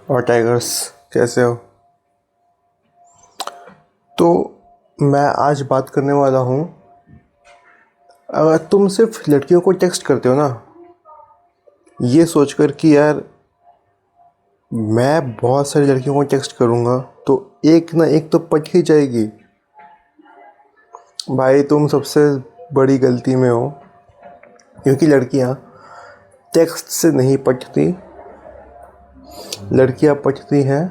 और टाइगर्स, कैसे हो? तो मैं आज बात करने वाला हूँ। अगर तुम सिर्फ लड़कियों को टेक्स्ट करते हो ना, ये सोचकर कि यार मैं बहुत सारी लड़कियों को टेक्स्ट करूँगा तो एक ना एक तो पट ही जाएगी, भाई तुम सबसे बड़ी गलती में हो। क्योंकि लड़कियाँ टेक्स्ट से नहीं पटती, लड़कियाँ पटती हैं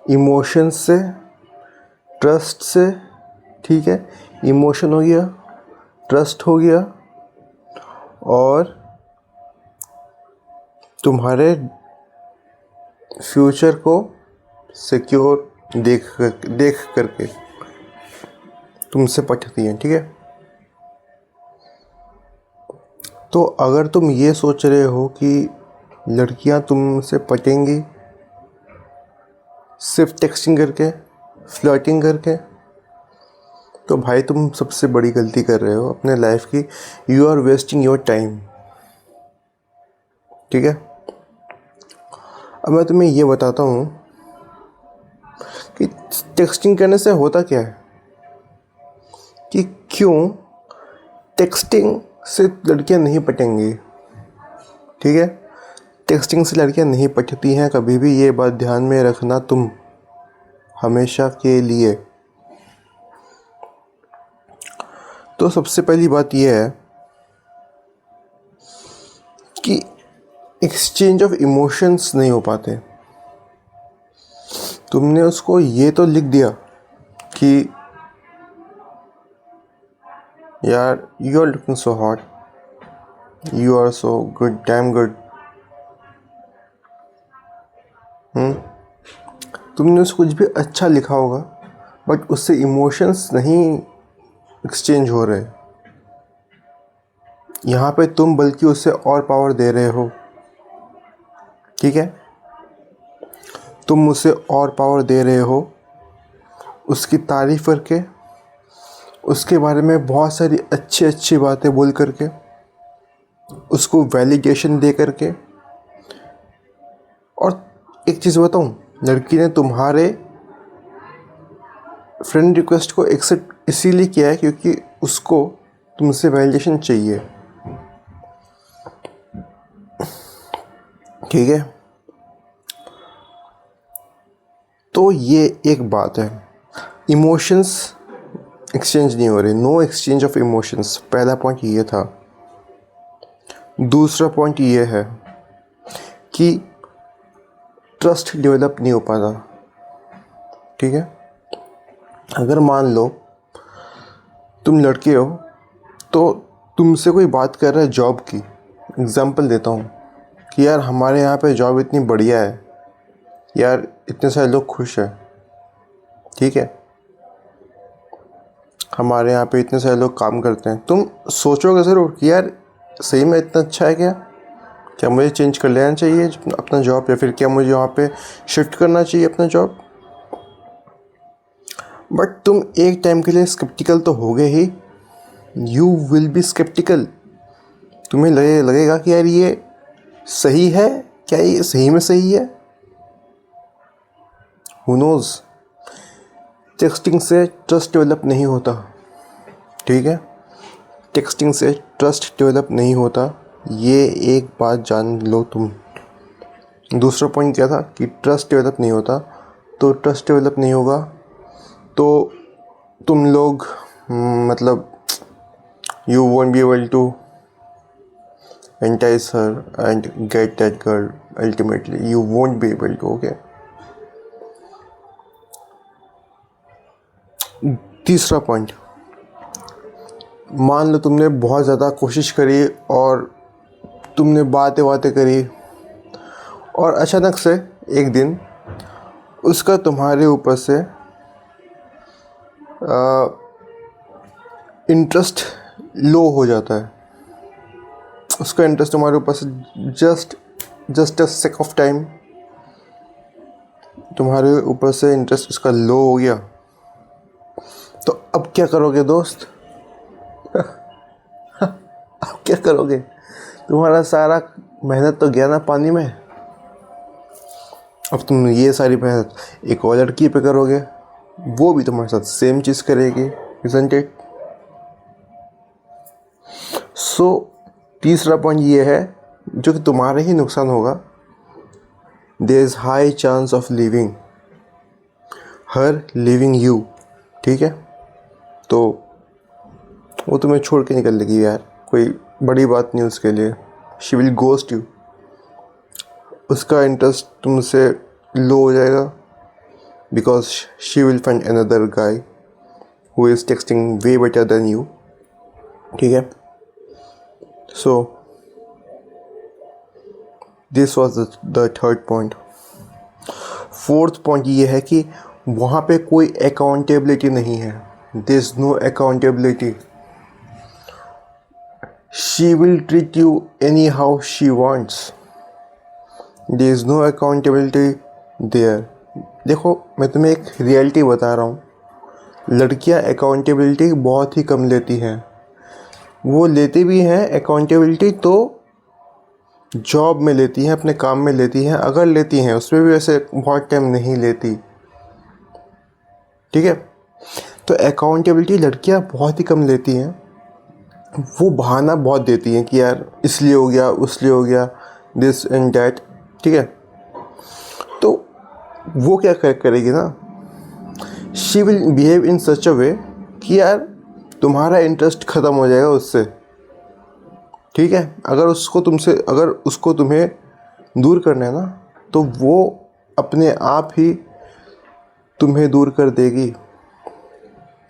इमोशंस से, ट्रस्ट से। ठीक है, इमोशन हो गया, ट्रस्ट हो गया, और तुम्हारे फ्यूचर को सिक्योर देख करके तुमसे पटती हैं। ठीक है, तो अगर तुम ये सोच रहे हो कि लड़कियां तुमसे पटेंगी सिर्फ टेक्स्टिंग करके, फ्लर्टिंग करके, तो भाई तुम सबसे बड़ी गलती कर रहे हो अपने लाइफ की। You are wasting your time. ठीक है, अब मैं तुम्हें ये बताता हूँ कि टेक्स्टिंग करने से होता क्या है, कि क्यों टेक्स्टिंग से लड़कियां नहीं पटेंगी। ठीक है, टेक्स्टिंग से लड़कियां नहीं पटती हैं कभी भी, ये बात ध्यान में रखना तुम हमेशा के लिए। तो सबसे पहली बात यह है कि एक्सचेंज ऑफ इमोशंस नहीं हो पाते। तुमने उसको ये तो लिख दिया कि यार you are looking so hot, you are so good, damn good. तुमने उसको कुछ भी अच्छा लिखा होगा, बट उससे इमोशंस नहीं एक्सचेंज हो रहे। यहाँ पे तुम बल्कि उससे और पावर दे रहे हो। ठीक है, तुम उसे और पावर दे रहे हो उसकी तारीफ़ करके, उसके बारे में बहुत सारी अच्छी अच्छी बातें बोल करके, उसको वैलिडेशन दे करके। और एक चीज़ बताऊँ, लड़की ने तुम्हारे फ्रेंड रिक्वेस्ट को एक्सेप्ट इसीलिए किया है क्योंकि उसको तुमसे वैलिडेशन चाहिए। ठीक है, तो ये एक बात है, इमोशंस एक्सचेंज नहीं हो रहे, नो एक्सचेंज ऑफ इमोशंस। पहला पॉइंट ये था। दूसरा पॉइंट ये है कि ट्रस्ट डेवलप नहीं हो पाता। ठीक है, अगर मान लो तुम लड़के हो तो तुमसे कोई बात कर रहा है जॉब की, एग्जांपल देता हूँ कि यार हमारे यहाँ पे जॉब इतनी बढ़िया है, यार इतने सारे लोग खुश हैं। ठीक है, हमारे यहाँ पे इतने सारे लोग काम करते हैं। तुम सोचोगे ज़रूर कि यार सही में इतना अच्छा है क्या मुझे चेंज कर लेना चाहिए अपना जॉब, या फिर क्या मुझे वहाँ पे शिफ्ट करना चाहिए अपना जॉब। बट तुम एक टाइम के लिए स्केप्टिकल तो होगे ही। You will be sceptical. तुम्हें लगेगा कि यार ये सही है क्या, ये सही में सही है। Who nose. टेक्स्टिंग से ट्रस्ट डेवलप नहीं होता। ठीक है, टेक्स्टिंग से ट्रस्ट डेवलप नहीं होता, ये एक बात जान लो तुम। दूसरा पॉइंट क्या था कि ट्रस्ट डेवलप नहीं होता, तो ट्रस्ट डेवलप नहीं होगा तो तुम लोग मतलब you won't be able to entice her and get that girl. Ultimately you won't be able to. Okay, तीसरा पॉइंट, मान लो तुमने बहुत ज़्यादा कोशिश करी और तुमने बातें करी और अचानक से एक दिन उसका तुम्हारे ऊपर से इंटरेस्ट लो हो जाता है। उसका इंटरेस्ट तुम्हारे ऊपर से just a sake of time तुम्हारे ऊपर से इंटरेस्ट उसका लो हो गया, तो अब क्या करोगे दोस्त? अब क्या करोगे? तुम्हारा सारा मेहनत तो गया ना पानी में। अब तुम ये सारी मेहनत एक और लड़की पे करोगे, वो भी तुम्हारे साथ सेम चीज़ करेगी, isn't it? सो तीसरा पॉइंट ये है जो कि तुम्हारा ही नुकसान होगा। There is high chance of leaving her leaving you, ठीक है? तो वो तुम्हें छोड़ के निकल लेगी यार, कोई बड़ी बात नहीं उसके लिए। शी विल गोस्ट यू, उसका इंटरेस्ट तुमसे लो हो जाएगा because she will find another guy who is texting way better than you, ठीक है? So this was the third point. Fourth point ये है कि वहाँ पे कोई अकाउंटेबिलिटी नहीं है। There is no accountability. She will treat you any how she wants. There is no accountability there. देखो, मैं तुम्हें एक रियलिटी बता रहा हूँ, लड़कियाँ अकाउंटेबिलिटी बहुत ही कम लेती हैं। वो लेती भी हैं अकाउंटेबिलिटी तो जॉब में लेती हैं, अपने काम में लेती हैं, अगर लेती हैं उसमें भी वैसे बहुत टाइम नहीं लेती, ठीक है? तो अकाउंटेबिलिटी लड़कियां बहुत ही कम लेती हैं। वो बहाना बहुत देती हैं कि यार इसलिए हो गया, उसलिए हो गया, दिस एंड डैट, ठीक है? तो वो क्या करेगी ना, शी विल बिहेव इन सच अ वे कि यार तुम्हारा इंटरेस्ट ख़त्म हो जाएगा उससे, ठीक है? अगर उसको तुम्हें दूर करना है ना, तो वो अपने आप ही तुम्हें दूर कर देगी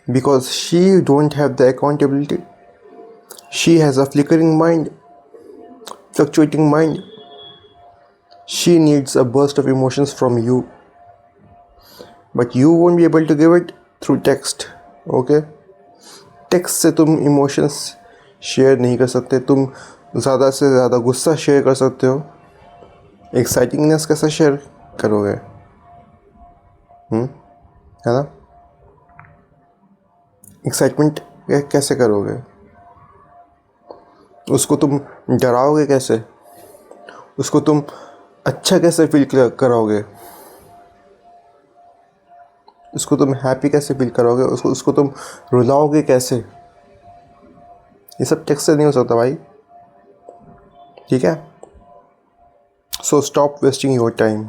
because she don't have the accountability. She has a flickering mind, fluctuating mind. She needs a burst of emotions from you, but you won't be able to give it through text, okay? Text से तुम emotions share नहीं कर सकते। तुम ज़्यादा से ज़्यादा गुस्सा शेयर कर सकते हो, एक्साइटिंगनेस कैसे शेयर करोगे? है ना? एक्साइटमेंट कैसे करोगे? उसको तुम डराओगे कैसे? उसको तुम अच्छा कैसे फील कराओगे? उसको तुम हैप्पी कैसे फील कराओगे? उसको तुम रुलाओगे कैसे? ये सब टेक्स्ट से नहीं हो सकता भाई, ठीक है? So stop wasting your time.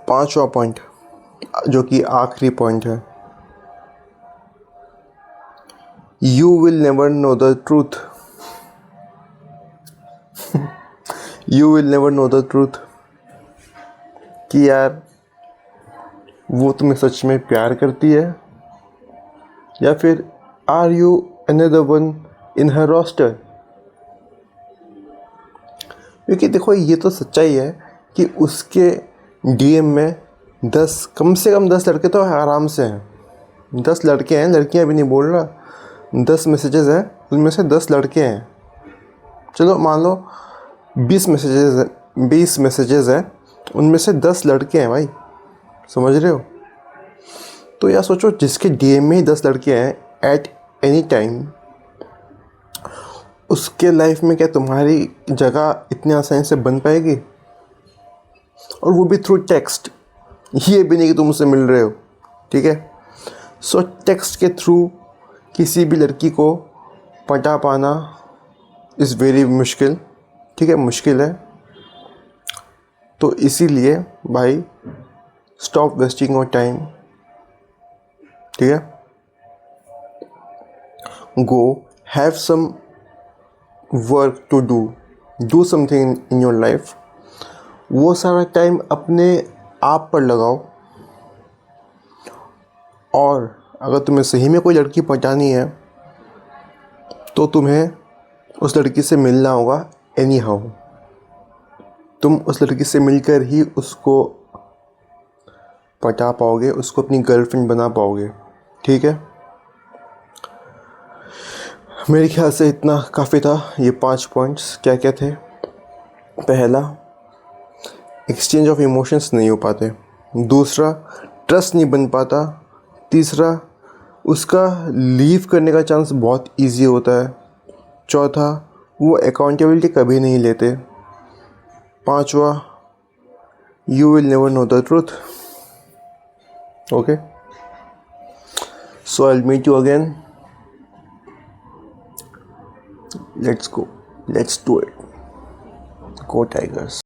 पांचवा पॉइंट, जो कि आखिरी पॉइंट है, you will never know the truth. You will never know the truth कि यार वो तुम्हें सच में प्यार करती है या फिर are you another one in her roster. क्योंकि देखो, ये तो सच्चाई है कि उसके डीएम में कम से कम 10 लड़के तो आराम से हैं। 10 लड़के हैं, लड़कियां भी नहीं बोल रहा। 10 मैसेजेस हैं, उनमें से 10 लड़के हैं। चलो मान लो 20 मैसेजेस हैं, उनमें से 10 लड़के हैं भाई, समझ रहे हो? तो यार सोचो, जिसके डीएम में ही 10 लड़के हैं एट एनी टाइम, उसके लाइफ में क्या तुम्हारी जगह इतनी आसानी से बन पाएगी? और वो भी थ्रू टेक्स्ट, ये भी नहीं कि तुम उससे मिल रहे हो, ठीक है? सो टेक्स्ट के थ्रू किसी भी लड़की को पटा पाना इज़ वेरी मुश्किल, ठीक है? मुश्किल है। तो इसीलिए भाई स्टॉप वेस्टिंग योर टाइम, ठीक है? Go have some work to do something in your life. वो सारा टाइम अपने आप पर लगाओ। और अगर तुम्हें सही में कोई लड़की पटानी है तो तुम्हें उस लड़की से मिलना होगा एनी हाउ। तुम उस लड़की से मिलकर ही उसको पटा पाओगे, उसको अपनी गर्लफ्रेंड बना पाओगे, ठीक है? मेरे ख्याल से इतना काफ़ी था। ये 5 पॉइंट्स क्या क्या थे? पहला, एक्सचेंज ऑफ इमोशंस नहीं हो पाते। दूसरा, ट्रस्ट नहीं बन पाता। तीसरा, उसका लीव करने का चांस बहुत इजी होता है। चौथा, वो अकाउंटेबिलिटी कभी नहीं लेते। पांचवा, you will never know the truth. Okay, so I will meet you again. Let's go, let's do it, go tigers.